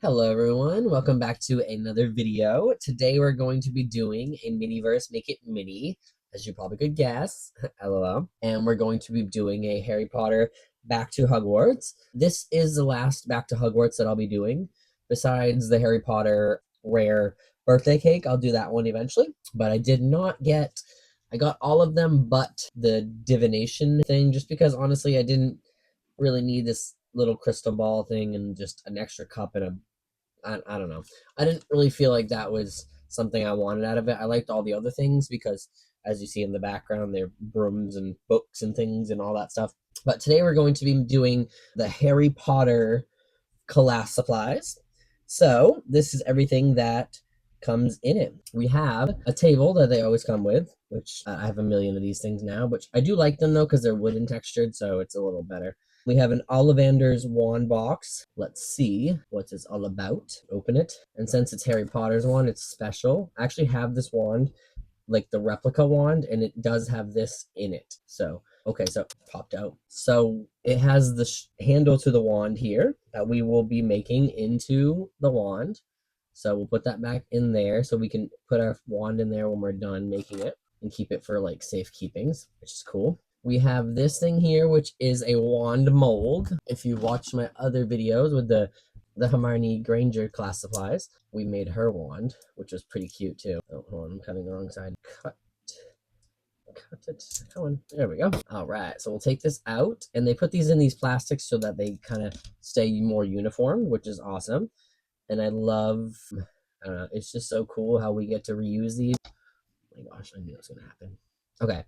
Hello everyone, welcome back to another video. Today we're going to be doing a Miniverse Make It Mini, as you probably could guess, lol. And we're going to be doing a Harry Potter Back to Hogwarts. This is the last Back to Hogwarts that I'll be doing. Besides the Harry Potter rare birthday cake, I'll do that one eventually. But I did not get, I got all of them but the divination thing, just because honestly I didn't really need this little crystal ball thing and just an extra cup and I don't know. I didn't really feel like that was something I wanted out of it. I liked all the other things because, as you see in the background, they're brooms and books and things and all that stuff. But today we're going to be doing the Harry Potter class supplies. So this is everything that comes in it. We have a table that they always come with, which I have a million of these things now, which I do like them though because they're wooden textured, so it's a little better. We have an Ollivander's wand box. Let's see what it's all about. Open it. And since it's Harry Potter's wand, it's special. I actually have this wand, like the replica wand, and it does have this in it. So, okay, so it popped out. So it has the handle to the wand here that we will be making into the wand. So we'll put that back in there so we can put our wand in there when we're done making it and keep it for like safekeepings, which is cool. We have this thing here, which is a wand mold. If you watch my other videos with the Hermione Granger class supplies, we made her wand, which was pretty cute too. Oh, hold on, I'm cutting the wrong side. Cut it. Come on. There we go. All right, so we'll take this out, and they put these in these plastics so that they kind of stay more uniform, which is awesome. And I love, I don't know, it's just so cool how we get to reuse these. Oh my gosh, I knew it was going to happen. Okay.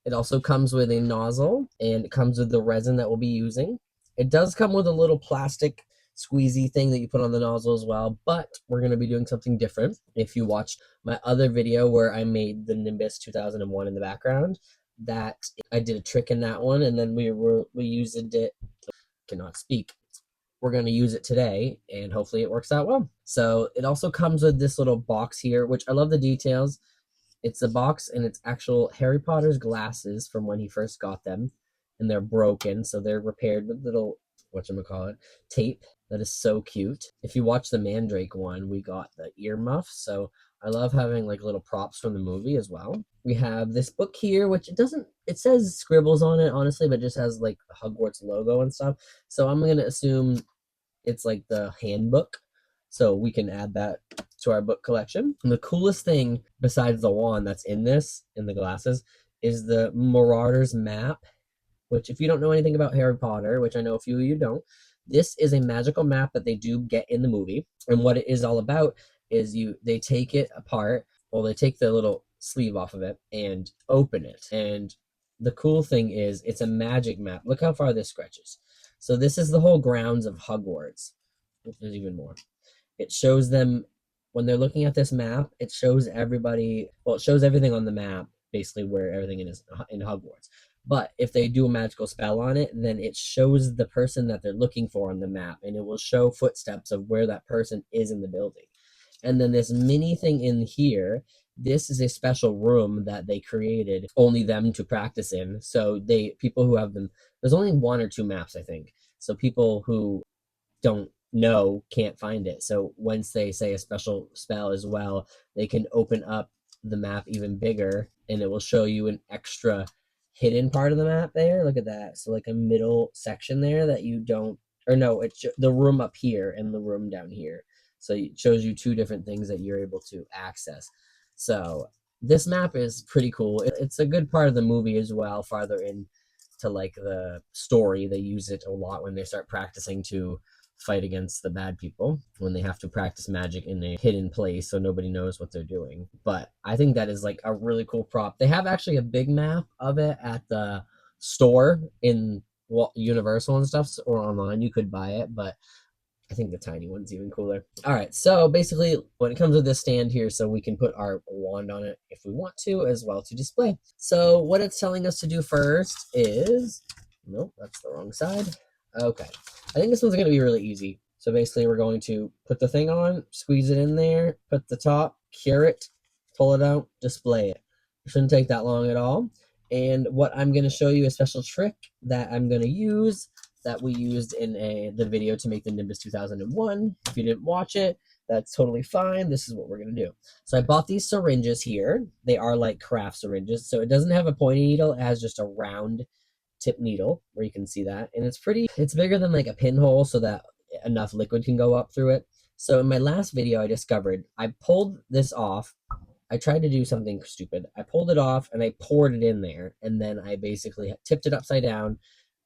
It also comes with a nozzle, and it comes with the resin that we'll be using. It does come with a little plastic squeezy thing that you put on the nozzle as well, but we're going to be doing something different. If you watched my other video where I made the Nimbus 2001 in the background, that I did a trick in that one, and then we used it, cannot speak. We're going to use it today, and hopefully it works out well. So it also comes with this little box here, which I love the details. It's a box, and it's actual Harry Potter's glasses from when he first got them, and they're broken, so they're repaired with little, whatchamacallit, tape. That is so cute. If you watch the Mandrake one, we got the earmuffs, so I love having like little props from the movie as well. We have this book here, which it says scribbles on it, honestly, but just has like the Hogwarts logo and stuff. So I'm going to assume it's like the handbook, so we can add that to our book collection. And the coolest thing besides the wand that's in the glasses, is the Marauders map, which if you don't know anything about Harry Potter, which I know a few of you don't, this is a magical map that they do get in the movie. And what it is all about is they take it apart, well, they take the little sleeve off of it and open it. And the cool thing is it's a magic map. Look how far this stretches. So this is the whole grounds of Hogwarts. There's even more. It shows them when they're looking at this map. It shows everybody. Well, it shows everything on the map, basically where everything is in Hogwarts. But if they do a magical spell on it, then it shows the person that they're looking for on the map, and it will show footsteps of where that person is in the building. And then this mini thing in here, this is a special room that they created only them to practice in. So people who have them, there's only one or two maps, I think. So people who don't know can't find it. So once they say a special spell as well, they can open up the map even bigger, and it will show you an extra hidden part of the map there. Look at that. So like a middle section there that you don't, or no, it's the room up here and the room down here. So it shows you two different things that you're able to access. So this map is pretty cool. It's a good part of the movie as well. Farther in to like the story, they use it a lot when they start practicing to fight against the bad people, when they have to practice magic in a hidden place so nobody knows what they're doing. But I think that is like a really cool prop. They have actually a big map of it at the store in Universal and stuff, or online you could buy it, but I think the tiny one's even cooler. All right, so basically when it comes with this stand here, so we can put our wand on it if we want to, as well to display. So what it's telling us to do first is, nope, that's the wrong side. Okay, I think this one's going to be really easy. So basically we're going to put the thing on, squeeze it in there, put the top, cure it, pull it out, display it. It shouldn't take that long at all. And what I'm going to show you, a special trick that I'm going to use that we used in the video to make the Nimbus 2001. If you didn't watch it, that's totally fine. This is what we're going to do. So I bought these syringes here. They are like craft syringes. So it doesn't have a pointy needle. It has just a round tip needle where you can see that. And it's bigger than like a pinhole so that enough liquid can go up through it. So in my last video, I discovered I pulled this off. I tried to do something stupid. I pulled it off and I poured it in there. And then I basically tipped it upside down,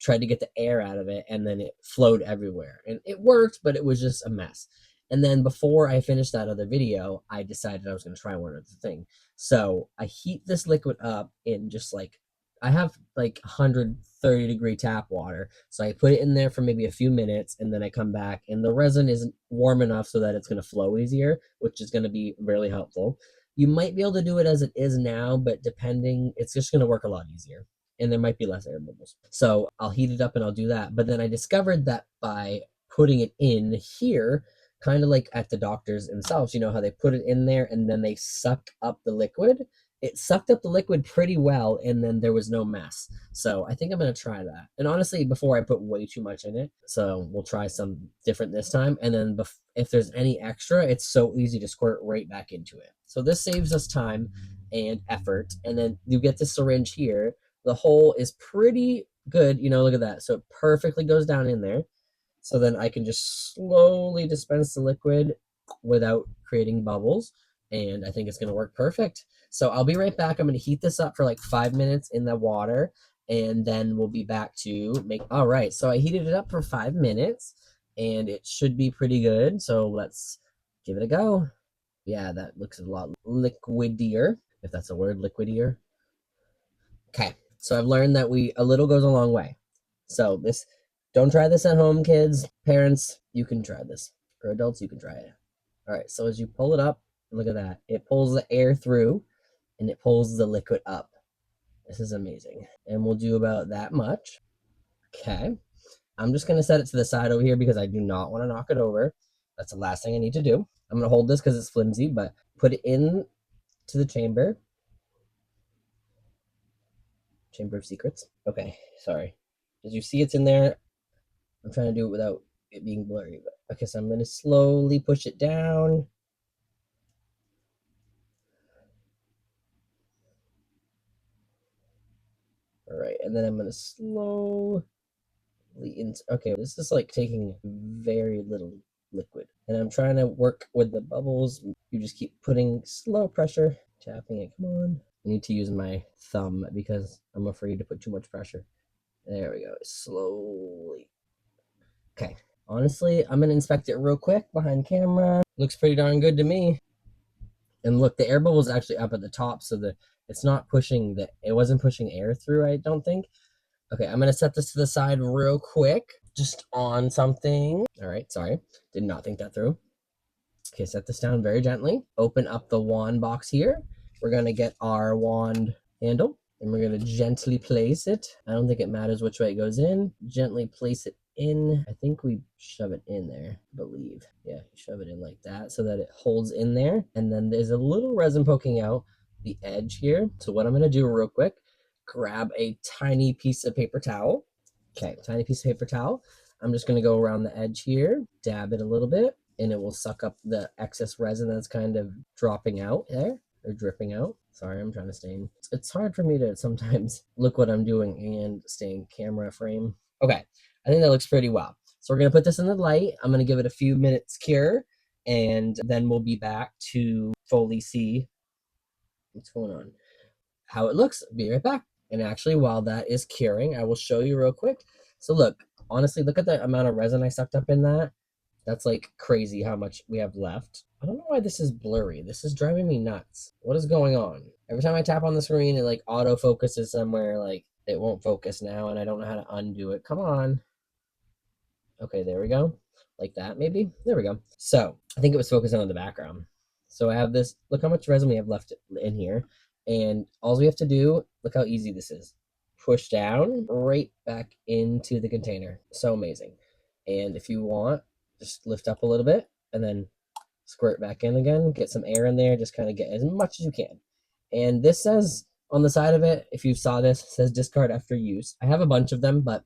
tried to get the air out of it, and then it flowed everywhere. And it worked, but it was just a mess. And then before I finished that other video, I decided I was going to try one other thing. So I heat this liquid up in just like, I have like 130-degree tap water. So I put it in there for maybe a few minutes and then I come back and the resin isn't warm enough so that it's going to flow easier, which is going to be really helpful. You might be able to do it as it is now, but depending, it's just going to work a lot easier. And there might be less air bubbles. So I'll heat it up and I'll do that. But then I discovered that by putting it in here, kind of like at the doctors themselves, you know how they put it in there and then they suck up the liquid? It sucked up the liquid pretty well and then there was no mess. So I think I'm going to try that. And honestly, before I put way too much in it, so we'll try some different this time. And then if there's any extra, it's so easy to squirt right back into it. So this saves us time and effort. And then you get the syringe here. The hole is pretty good. You know, look at that. So it perfectly goes down in there. So then I can just slowly dispense the liquid without creating bubbles. And I think it's going to work perfect. So I'll be right back. I'm going to heat this up for like 5 minutes in the water. And then we'll be back to make. All right. So I heated it up for 5 minutes. And it should be pretty good. So let's give it a go. Yeah, that looks a lot liquidier. If that's a word, liquidier. Okay. So I've learned that a little goes a long way. So don't try this at home, kids. Parents, you can try this. For adults, you can try it. All right, so as you pull it up, look at that. It pulls the air through and it pulls the liquid up. This is amazing. And we'll do about that much. Okay. I'm just going to set it to the side over here because I do not want to knock it over. That's the last thing I need to do. I'm going to hold this because it's flimsy, but put it in to the chamber. Chamber of Secrets. Okay, sorry. As you see, it's in there. I'm trying to do it without it being blurry. But okay, so I'm going to slowly push it down. All right, and then I'm going to slowly... Okay, this is like taking very little liquid. And I'm trying to work with the bubbles. You just keep putting slow pressure, tapping it. Come on. I need to use my thumb because I'm afraid to put too much pressure. There we go. Slowly. Okay. Honestly, I'm going to inspect it real quick behind camera. Looks pretty darn good to me. And look, the air bubble is actually up at the top, so it wasn't pushing air through, I don't think. Okay, I'm going to set this to the side real quick, just on something. All right, sorry. Did not think that through. Okay, set this down very gently. Open up the wand box here. We're going to get our wand handle, and we're going to gently place it. I don't think it matters which way it goes in. Gently place it in. I think we shove it in there, I believe. Yeah, shove it in like that so that it holds in there. And then there's a little resin poking out the edge here. So what I'm going to do real quick, grab a tiny piece of paper towel. Okay, tiny piece of paper towel. I'm just going to go around the edge here, dab it a little bit, and it will suck up the excess resin that's kind of dropping out there, or dripping out. Sorry, I'm trying to stay in. It's hard for me to sometimes look what I'm doing and stay in camera frame. Okay, I think that looks pretty well. So we're going to put this in the light. I'm going to give it a few minutes cure, and then we'll be back to fully see what's going on. How it looks. Be right back. And actually, while that is curing, I will show you real quick. So look, honestly, look at the amount of resin I sucked up in that. That's like crazy how much we have left. I don't know why this is blurry. This is driving me nuts. What is going on? Every time I tap on the screen, it like auto focuses somewhere. Like it won't focus now, and I don't know how to undo it. Come on. Okay, there we go. Like that, maybe. There we go. So I think it was focusing on the background. So I have this. Look how much resin we have left in here. And all we have to do, look how easy this is. Push down, right back into the container. So amazing. And if you want, just lift up a little bit and then squirt back in again. Get some air in there. Just kind of get as much as you can. And this says on the side of it, if you saw this, it says discard after use. I have a bunch of them, but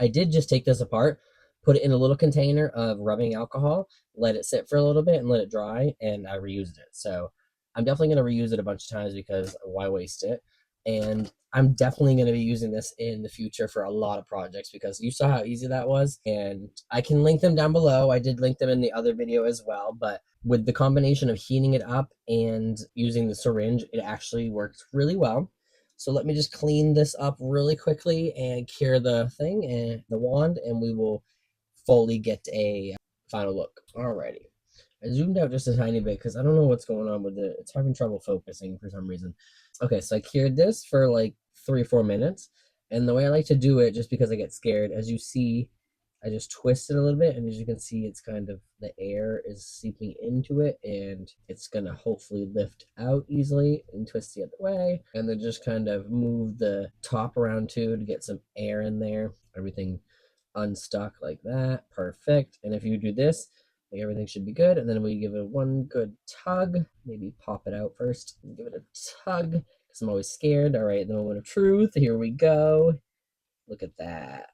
I did just take this apart, put it in a little container of rubbing alcohol, let it sit for a little bit and let it dry, and I reused it. So I'm definitely going to reuse it a bunch of times because why waste it? And I'm definitely going to be using this in the future for a lot of projects because you saw how easy that was. And I can link them down below. I did link them in the other video as well. But with the combination of heating it up and using the syringe, it actually works really well. So let me just clean this up really quickly and cure the thing and the wand, and we will fully get a final look. Alrighty. I zoomed out just a tiny bit because I don't know what's going on with it. It's having trouble focusing for some reason. Okay, so I cured this for like 3 or 4 minutes. And the way I like to do it, just because I get scared, as you see, I just twist it a little bit. And as you can see, it's kind of the air is seeping into it and it's going to hopefully lift out easily and twist the other way. And then just kind of move the top around too to get some air in there. Everything unstuck like that. Perfect. And if you do this, like everything should be good. And then we give it one good tug. Maybe pop it out first and give it a tug because I'm always scared. All right, the moment of truth. Here we go. Look at that.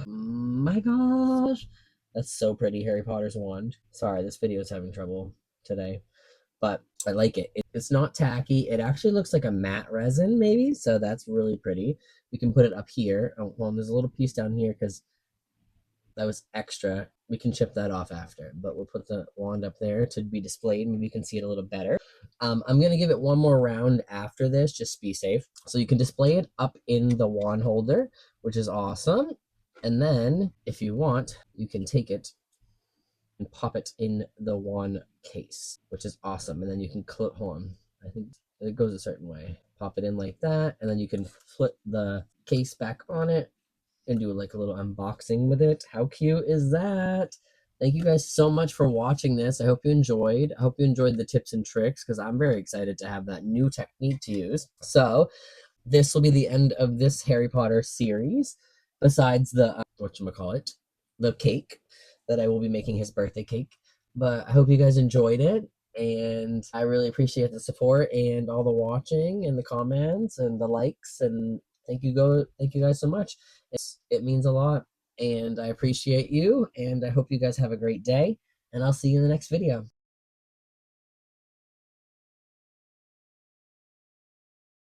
My gosh. That's so pretty, Harry Potter's wand. Sorry, this video is having trouble today, but I like it. It's not tacky. It actually looks like a matte resin, maybe. So that's really pretty. We can put it up here. Oh, well, there's a little piece down here because that was extra. We can chip that off after, but we'll put the wand up there to be displayed. Maybe you can see it a little better. I'm going to give it one more round after this, just to be safe. So you can display it up in the wand holder, which is awesome. And then if you want, you can take it and pop it in the wand case, which is awesome. And then you can hold on. I think it goes a certain way. Pop it in like that, and then you can flip the case back on it and do like a little unboxing with it. How cute is that? Thank you guys so much for watching this. I hope you enjoyed. I hope you enjoyed the tips and tricks because I'm very excited to have that new technique to use. So this will be the end of this Harry Potter series. Besides the whatchamacallit, the cake that I will be making his birthday cake. But I hope you guys enjoyed it. And I really appreciate the support and all the watching and the comments and the likes and thank you guys so much. It means a lot and I appreciate you and I hope you guys have a great day and I'll see you in the next video.